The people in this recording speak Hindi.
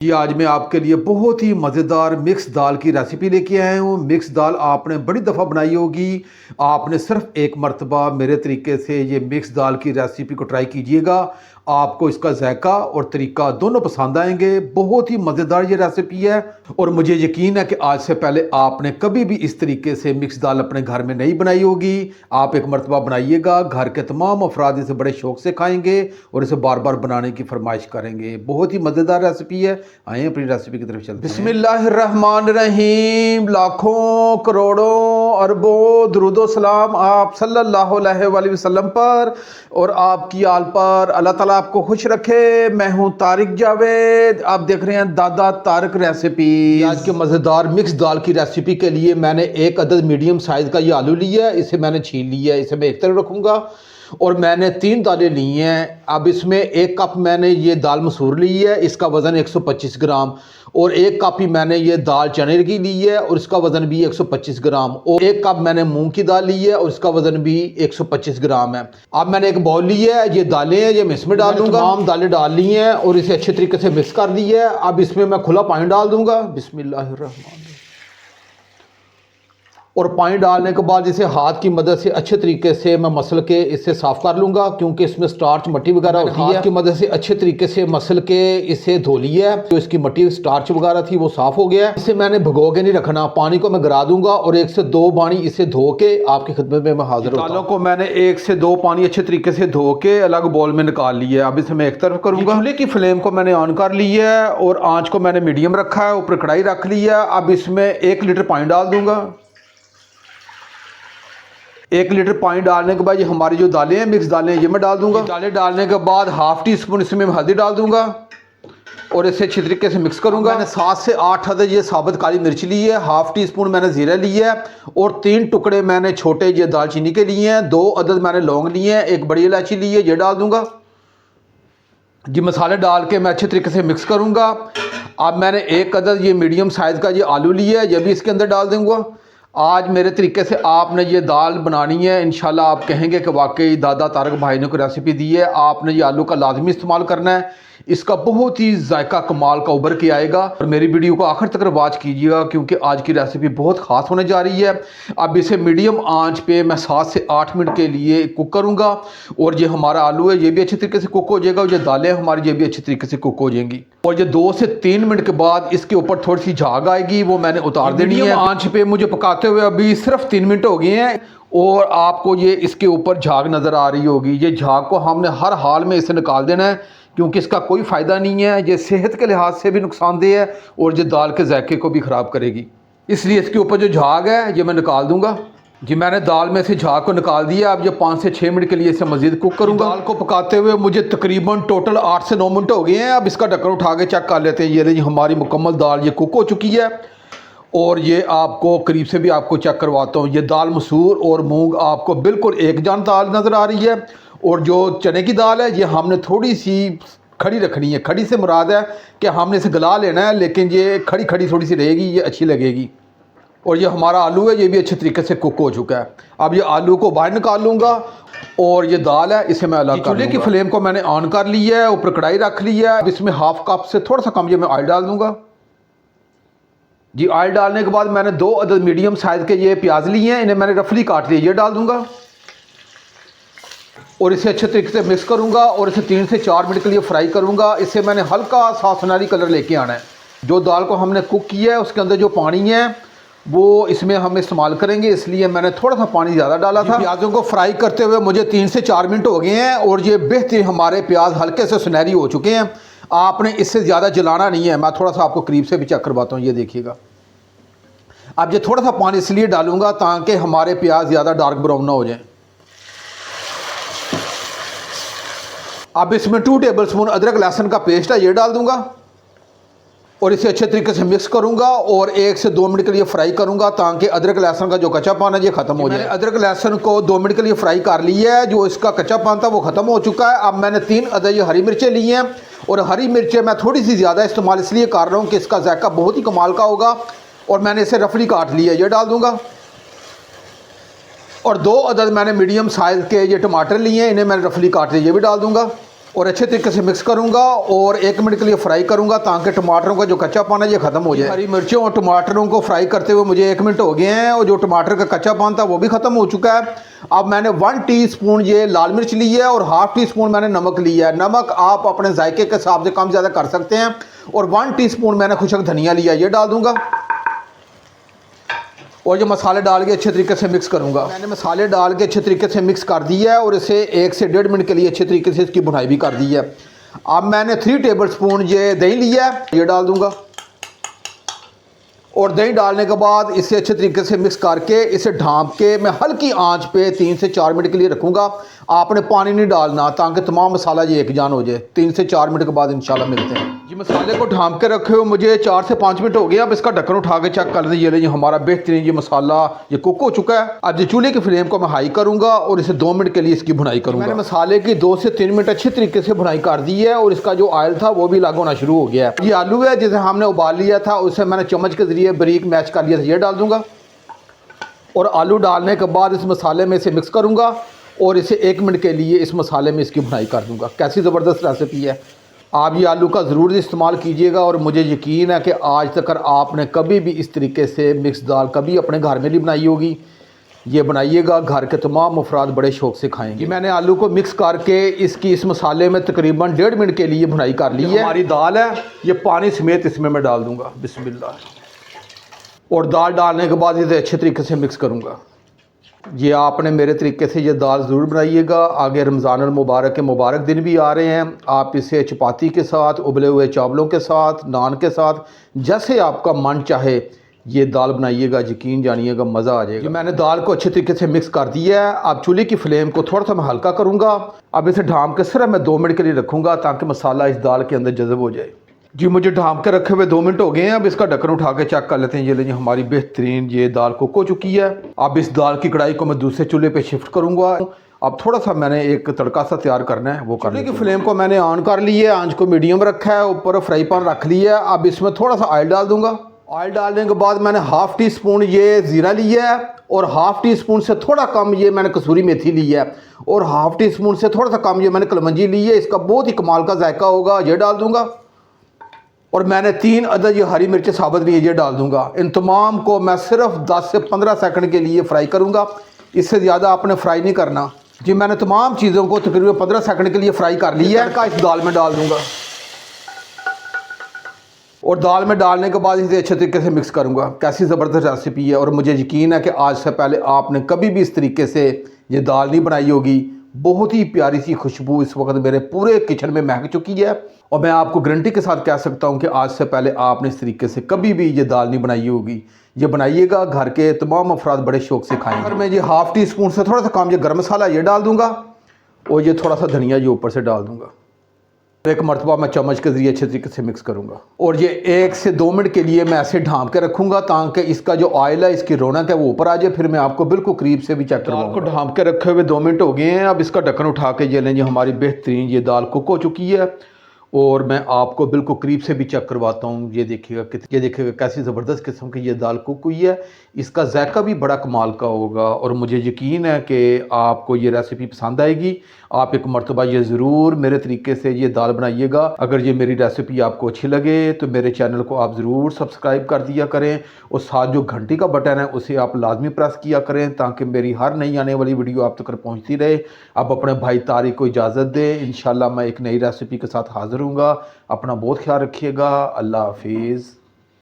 जी आज मैं आपके लिए बहुत ही मज़ेदार मिक्स दाल की रेसिपी लेके आया हूँ। मिक्स दाल आपने बड़ी दफ़ा बनाई होगी। आपने सिर्फ एक मर्तबा मेरे तरीके से ये मिक्स दाल की रेसिपी को ट्राई कीजिएगा। आपको इसका जायका और तरीका दोनों पसंद आएंगे। बहुत ही मज़ेदार ये रेसिपी है और मुझे यकीन है कि आज से पहले आपने कभी भी इस तरीके से मिक्स दाल अपने घर में नहीं बनाई होगी। आप एक मर्तबा बनाइएगा, घर के तमाम अफराद इसे बड़े शौक से खाएंगे और इसे बार बार बनाने की फरमाइश करेंगे। बहुत ही मज़ेदार रेसिपी है। आइए अपनी रेसिपी की तरफ चलते हैं। बिस्मिल्लाहिर्रहमानिर्रहीम। लाखों करोड़ों अरबों दुरूदो सलाम आप सल्लल्लाहु अलैहि वसल्लम पर और आपकी आल पर। अल्लाह ताला आपको खुश रखे। मैं हूं तारिक जावेद, आप देख रहे हैं दादा तारिक रेसिपी। आज के मज़ेदार मिक्स दाल की रेसिपी के लिए मैंने एक अदद मीडियम साइज़ का ये आलू लिया है। इसे मैंने छील लिया है, इसे मैं एक तरफ रखूँगा। और मैंने 3 दालें ली हैं। अब इसमें 1 कप मैंने ये दाल मसूर ली है, इसका वज़न 125 ग्राम। और 1 कप ही मैंने ये दाल चने की ली है और इसका वज़न भी 125 ग्राम। और 1 कप मैंने मूंग की दाल ली है और इसका वज़न भी 125 ग्राम है। अब मैंने एक बाउल ली है, ये दालें हैं, ये मैं इसमें डाल दूंगा। तमाम दालें डाल ली हैं और इसे अच्छे तरीके से मिक्स कर दी है। अब इसमें मैं खुला पानी डाल दूंगा। बिस्मिल्लाहिर्रहमानिर्रहीम। और पानी डालने के बाद इसे हाथ की मदद से अच्छे तरीके से मैं मसल के इससे साफ़ कर लूँगा, क्योंकि इसमें स्टार्च मट्टी वगैरह होती है। हाथ की मदद से अच्छे तरीके से मसल के इसे धो लिया है। जो इसकी मट्टी स्टार्च वगैरह थी वो साफ़ हो गया है। इसे मैंने भिगो के नहीं रखना, पानी को मैं गिरा दूंगा और 1 से 2 पानी इसे धो के आपकी खिदमत में मैं हाजिर हूँ। दालों को मैंने 1 से 2 पानी अच्छे तरीके से धो के अलग बाउल में निकाल लिया है। अब इसे मैं एक तरफ करूँगा। चूल्हे की फ्लेम को मैंने ऑन कर लिया है और आँच को मैंने मीडियम रखा है। ऊपर कढ़ाई रख लिया। अब इसमें 1 लीटर पानी डाल दूंगा। 1 लीटर पानी डालने के बाद ये हमारी जो दालें हैं, मिक्स दालें हैं, ये मैं डाल दूंगा। दालें डालने के बाद ½ टी स्पून इसमें मैं हल्दी डाल दूंगा और इसे अच्छी तरीके से मिक्स करूंगा। मैंने 7 से 8 अदद ये साबुत काली मिर्च ली है, ½ टी स्पून मैंने जीरा लिया है और 3 टुकड़े मैंने छोटे ये दालचीनी के लिए हैं। 2 अदद मैंने लौंग लिए हैं, 1 बड़ी इलायची ली है, ये डाल दूंगा जी। मसाले डाल के मैं अच्छे तरीके से मिक्स करूंगा। अब मैंने 1 अदद ये मीडियम साइज़ का ये आलू लिया है, ये भी इसके अंदर डाल दूंगा। आज मेरे तरीके से आपने ये दाल बनानी है, इंशाल्लाह आप कहेंगे कि वाकई दादा तारिक भाई ने कोई रेसिपी दी है। आपने ये आलू का लाजमी इस्तेमाल करना है, इसका बहुत ही जायका कमाल का उभर के आएगा। और मेरी वीडियो को आखिर तक वॉच कीजिएगा, क्योंकि आज की रेसिपी बहुत ख़ास होने जा रही है। अब इसे मीडियम आंच पे मैं 7 से 8 मिनट के लिए कुक करूँगा और ये हमारा आलू है ये भी अच्छे तरीके से कुक हो जाएगा और ये दालें हमारी ये भी अच्छे तरीके से कुक हो जाएंगी। और ये 2 से 3 मिनट के बाद इसके ऊपर थोड़ी सी झाग आएगी, वो मैंने उतार देनी है। आंच पे मुझे पकाते हुए अभी सिर्फ 3 मिनट हो गए हैं और आपको ये इसके ऊपर झाग नज़र आ रही होगी। ये झाग को हमने हर हाल में इसे निकाल देना है, क्योंकि इसका कोई फ़ायदा नहीं है। ये सेहत के लिहाज से भी नुकसानदेह है और ये दाल के जायके को भी ख़राब करेगी। इसलिए इसके ऊपर जो झाग है ये मैं निकाल दूंगा जी। मैंने दाल में से झाग को निकाल दिया। अब ये 5 से 6 मिनट के लिए इसे मज़ीद कुक करूँगा। दाल को पकाते हुए मुझे तकरीबन टोटल 8 से 9 मिनट हो गए हैं। अब इसका ढक्कन उठा के चेक कर लेते हैं। ये रही हमारी मुकम्मल दाल, ये कुक हो चुकी है। और ये आपको करीब से भी आपको चेक करवाता हूँ। ये दाल मसूर और मूंग आपको बिल्कुल एक जान दाल नज़र आ रही है। और जो चने की दाल है ये हमने थोड़ी सी खड़ी रखनी है। खड़ी से मुराद है कि हमने इसे गला लेना है, लेकिन ये खड़ी खड़ी थोड़ी सी रहेगी, ये अच्छी लगेगी। और ये हमारा आलू है ये भी अच्छे तरीके से कुक हो चुका है। अब ये आलू को बाहर निकाल लूँगा और ये दाल है इसे मैं अलग। चूल्हे की फ्लेम को मैंने ऑन कर लिया है, ऊपर कढ़ाई रख ली है। अब इसमें ½ कप से थोड़ा सा कम ये मैं ऑयल डाल दूँगा जी। ऑयल डालने के बाद मैंने 2 अदद मीडियम साइज़ के ये प्याज लिए हैं, इन्हें मैंने रफली काट लिया, ये डाल दूंगा और इसे अच्छे तरीके से मिक्स करूंगा और इसे 3 से 4 मिनट के लिए फ्राई करूंगा। इससे मैंने हल्का सा सुनहरी कलर लेके आना है। जो दाल को हमने कुक किया है उसके अंदर जो पानी है वो इसमें हम इस्तेमाल करेंगे, इसलिए मैंने थोड़ा सा पानी ज़्यादा डाला था। प्याज़ों को फ्राई करते हुए मुझे 3 से 4 मिनट हो गए हैं और ये बेहतरीन हमारे प्याज हल्के से सुनहरी हो चुके हैं। आपने इससे ज़्यादा जलाना नहीं है। मैं थोड़ा सा आपको करीब से भी चेक करवाता हूँ, ये देखिएगा। अब ये थोड़ा सा पानी इसलिए डालूंगा ताकि हमारे प्याज ज़्यादा डार्क ब्राउन ना हो जाए। अब इसमें 2 टेबलस्पून अदरक लहसुन का पेस्ट है, ये डाल दूंगा और इसे अच्छे तरीके से मिक्स करूंगा और 1 से 2 मिनट के लिए फ्राई करूंगा ताकि अदरक लहसुन का जो कच्चापन है ये ख़त्म हो जाए। अदरक लहसुन को 2 मिनट के लिए फ्राई कर लिया है, जो इसका कच्चापन था वो ख़त्म हो चुका है। अब मैंने 3 अदद ये हरी मिर्चें ली हैं और हरी मिर्चें मैं थोड़ी सी ज़्यादा इस्तेमाल इसलिए कर रहा हूँ कि इसका जायका बहुत ही कमाल का होगा। और मैंने इसे रफली काट लिया, ये डाल दूँगा। और 2 अदद मैंने मीडियम साइज़ के ये टमाटर लिए हैं, इन्हें मैंने रफली काट लिया, ये भी डाल दूँगा। और अच्छे तरीके से मिक्स करूंगा और 1 मिनट के लिए फ्राई करूंगा ताकि टमाटरों का जो कच्चापन है ये ख़त्म हो जाए। हरी मिर्चों और टमाटरों को फ्राई करते हुए मुझे 1 मिनट हो गए हैं और जो टमाटर का कच्चापन था वो भी ख़त्म हो चुका है। अब मैंने 1 टीस्पून ये लाल मिर्च ली है और ½ टीस्पून मैंने नमक लिया है। नमक आप अपने जायके के हिसाब से कम ज़्यादा कर सकते हैं। और 1 टीस्पून मैंने खुशक धनिया लिया, ये डाल दूंगा और ये मसाले डाल के अच्छे तरीके से मिक्स करूंगा। मैंने मसाले डाल के अच्छे तरीके से मिक्स कर दिया है और इसे 1 से 1.5 मिनट के लिए अच्छे तरीके से इसकी भुनाई भी कर दी है। अब मैंने 3 टेबलस्पून ये दही लिया है, ये डाल दूंगा और दही डालने के बाद इसे अच्छे तरीके से मिक्स करके इसे ढाँप के मैं हल्की आंच पे 3 से 4 मिनट के लिए रखूँगा। आपने पानी नहीं डालना ताकि तमाम मसाला ये एक जान हो जाए। 3 से 4 मिनट के बाद इंशाल्लाह मिलते हैं जी। मसाले को ढाँप के रखे हुए मुझे 4 से 5 मिनट हो गए। अब इसका ढक्कन उठा के चेक कर लीजिए, ये हमारा बेहतरीन ये मसाला ये कुक हो चुका है। अब ये चूल्हे की फ्लेम को मैं हाई करूँगा और इसे 2 मिनट के लिए इसकी भुनाई करूँगा। मैंने मसाले की 2 से 3 मिनट अच्छे तरीके से भुनाई कर दी है और इसका जो ऑयल था वो भी अलग होना शुरू हो गया है। ये आलू है जिसे हमने उबाल लिया था, उसे मैंने चम्मच के जरिए बारीक मैच कर लिया था, ये डाल दूंगा और आलू डालने के बाद इस मसाले में इसे मिक्स करूंगा और इसे 1 मिनट के लिए इस मसाले में इसकी भुनाई कर दूंगा। कैसी ज़बरदस्त रेसिपी है। आप ये आलू का ज़रूर इस्तेमाल कीजिएगा और मुझे यकीन है कि आज तक आपने कभी भी इस तरीके से मिक्स दाल कभी अपने घर में नहीं बनाई होगी। ये बनाइएगा, घर के तमाम अफराद बड़े शौक़ से खाएंगे। मैंने आलू को मिक्स करके इसकी इस मसाले में तकरीबन 1.5 मिनट के लिए भुनाई कर ली है। हमारी दाल है, ये पानी समेत इसमें मैं डाल दूँगा, बिस्मिल्लाह। और दाल डालने के बाद इसे अच्छे तरीके से मिक्स करूँगा। ये आपने मेरे तरीके से ये दाल ज़रूर बनाइएगा। आगे रमज़ान मुबारक के मुबारक दिन भी आ रहे हैं। आप इसे चपाती के साथ, उबले हुए चावलों के साथ, नान के साथ, जैसे आपका मन चाहे ये दाल बनाइएगा, यकीन जानिएगा मज़ा आ जाएगा। मैंने दाल को अच्छे तरीके से मिक्स कर दिया है। अब चूल्हे की फ्लेम को थोड़ा सा मैं हल्का करूँगा। अब इसे ढाँप के सिर्फ मैं 2 मिनट के लिए रखूँगा ताकि मसाला इस दाल के अंदर जज़ब हो जाए जी। मुझे ढाँप के रखे हुए 2 मिनट हो गए हैं। अब इसका ढक्कन उठा के चेक कर लेते हैं। ये लीजिए हमारी बेहतरीन ये दाल कुक हो चुकी है। अब इस दाल की कढ़ाई को मैं दूसरे चूल्हे पे शिफ्ट करूंगा। अब थोड़ा सा मैंने एक तड़का सा तैयार करना है, वो करने की फ्लेम को मैंने ऑन कर ली है, आंच को मीडियम रखा है, ऊपर फ्राई पैन रख लिया है। अब इसमें थोड़ा सा ऑयल डाल दूंगा। ऑयल डालने के बाद मैंने ½ टीस्पून ये ज़ीरा लिया है और ½ टीस्पून से थोड़ा कम ये मैंने कसूरी मेथी ली है और ½ टीस्पून से थोड़ा सा कम ये मैंने कलमंजी ली है। इसका बहुत ही कमाल का जायका होगा, ये डाल दूंगा। और मैंने 3 अदद ये हरी मिर्चें साबुत ली है, ये डाल दूंगा। इन तमाम को मैं सिर्फ 10 से 15 सेकंड के लिए फ्राई करूंगा, इससे ज़्यादा आपने फ्राई नहीं करना जी। मैंने तमाम चीज़ों को तकरीबन 15 सेकंड के लिए फ्राई कर लिया है। इस दाल में डाल दूंगा और दाल में डालने के बाद इसे अच्छे तरीके से मिक्स करूंगा। कैसी ज़बरदस्त रेसिपी है और मुझे यकीन है कि आज से पहले आपने कभी भी इस तरीके से ये दाल नहीं बनाई होगी। बहुत ही प्यारी सी खुशबू इस वक्त मेरे पूरे किचन में महक चुकी है और मैं आपको गारंटी के साथ कह सकता हूं कि आज से पहले आपने इस तरीके से कभी भी ये दाल नहीं बनाई होगी। ये बनाइएगा, घर के तमाम अफराद बड़े शौक़ से खाएंगे। अगर मैं ये ½ टीस्पून से थोड़ा सा कम ये गर्म मसाला ये डाल दूंगा और ये थोड़ा सा धनिया ये ऊपर से डाल दूंगा। एक मरतबा मैं चम्मच के जरिए अच्छे तरीके से मिक्स करूंगा और ये 1 से 2 मिनट के लिए मैं ऐसे ढाँप के रखूंगा ताकि इसका जो ऑयल है, इसकी रौनक है, वो ऊपर आ जाए। फिर मैं आपको बिल्कुल करीब से भी चेक करूँगा। दाल को ढाँप के रखे हुए 2 मिनट हो गए हैं। अब इसका ढक्कन उठा के ये लें, ये हमारी बेहतरीन ये दाल कुक हो चुकी है और मैं आपको बिल्कुल करीब से भी चेक करवाता हूँ। ये देखिएगा कैसी ज़बरदस्त किस्म की ये दाल कुक हुई है। इसका जायका भी बड़ा कमाल का होगा और मुझे यकीन है कि आपको ये रेसिपी पसंद आएगी। आप एक मरतबा ये ज़रूर मेरे तरीके से ये दाल बनाइएगा। अगर ये मेरी रेसिपी आपको अच्छी लगे तो मेरे चैनल को आप ज़रूर सब्सक्राइब कर दिया करें और साथ जो घंटी का बटन है उसे आप लाजमी प्रेस किया करें ताकि मेरी हर नई आने वाली वीडियो आप तक पहुँचती रहे। आप अपने भाई तारिक को इजाज़त दें। इंशाल्लाह मैं एक नई रेसिपी के साथ हाज़िर हूँगा। अपना बहुत ख्याल रखिएगा। अल्लाह हाफिज़।